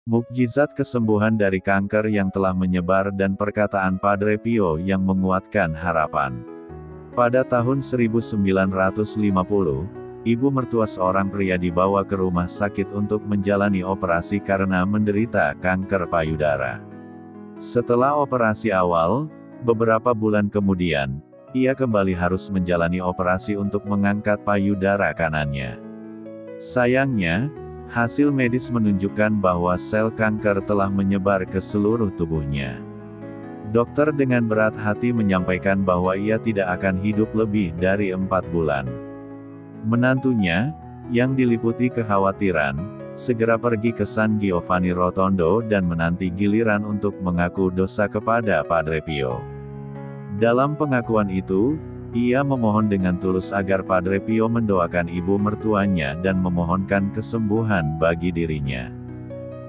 Mukjizat kesembuhan dari kanker yang telah menyebar dan perkataan Padre Pio yang menguatkan harapan. Pada tahun 1950, ibu mertua seorang pria dibawa ke rumah sakit untuk menjalani operasi karena menderita kanker payudara. Setelah operasi awal, beberapa bulan kemudian, ia kembali harus menjalani operasi untuk mengangkat payudara kanannya. Sayangnya, hasil medis menunjukkan bahwa sel kanker telah menyebar ke seluruh tubuhnya. Dokter dengan berat hati menyampaikan bahwa ia tidak akan hidup lebih dari 4 bulan. Menantunya, yang diliputi kekhawatiran, segera pergi ke San Giovanni Rotondo dan menanti giliran untuk mengaku dosa kepada Padre Pio. Dalam pengakuan itu, ia memohon dengan tulus agar Padre Pio mendoakan ibu mertuanya dan memohonkan kesembuhan bagi dirinya.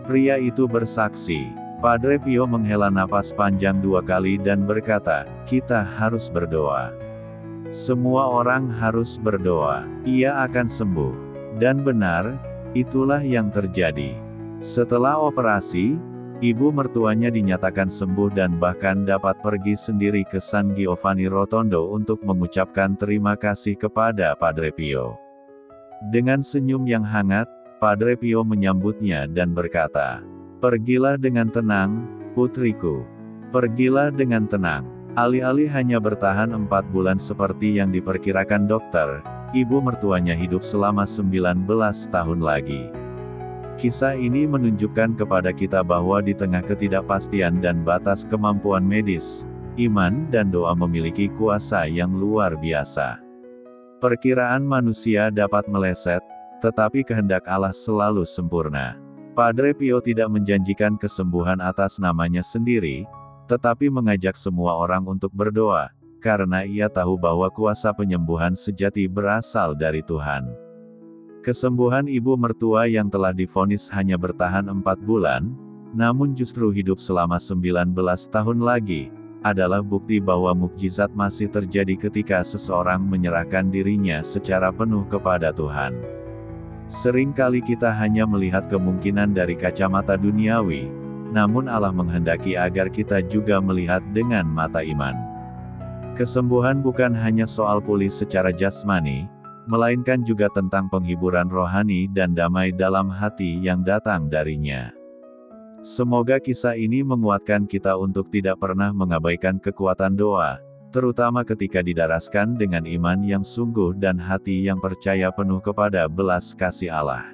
Pria itu bersaksi, Padre Pio menghela napas panjang 2 kali dan berkata, "Kita harus berdoa. Semua orang harus berdoa. Ia akan sembuh." Dan benar, itulah yang terjadi. Setelah operasi, ibu mertuanya dinyatakan sembuh dan bahkan dapat pergi sendiri ke San Giovanni Rotondo untuk mengucapkan terima kasih kepada Padre Pio. Dengan senyum yang hangat, Padre Pio menyambutnya dan berkata, "Pergilah dengan tenang, putriku. Pergilah dengan tenang." Alih-alih hanya bertahan 4 bulan seperti yang diperkirakan dokter, ibu mertuanya hidup selama 19 tahun lagi. Kisah ini menunjukkan kepada kita bahwa di tengah ketidakpastian dan batas kemampuan medis, iman dan doa memiliki kuasa yang luar biasa. Perkiraan manusia dapat meleset, tetapi kehendak Allah selalu sempurna. Padre Pio tidak menjanjikan kesembuhan atas namanya sendiri, tetapi mengajak semua orang untuk berdoa, karena ia tahu bahwa kuasa penyembuhan sejati berasal dari Tuhan. Kesembuhan ibu mertua yang telah divonis hanya bertahan 4 bulan, namun justru hidup selama 19 tahun lagi, adalah bukti bahwa mukjizat masih terjadi ketika seseorang menyerahkan dirinya secara penuh kepada Tuhan. Seringkali kita hanya melihat kemungkinan dari kacamata duniawi, namun Allah menghendaki agar kita juga melihat dengan mata iman. Kesembuhan bukan hanya soal pulih secara jasmani, melainkan juga tentang penghiburan rohani dan damai dalam hati yang datang darinya. Semoga kisah ini menguatkan kita untuk tidak pernah mengabaikan kekuatan doa, terutama ketika didaraskan dengan iman yang sungguh dan hati yang percaya penuh kepada belas kasih Allah.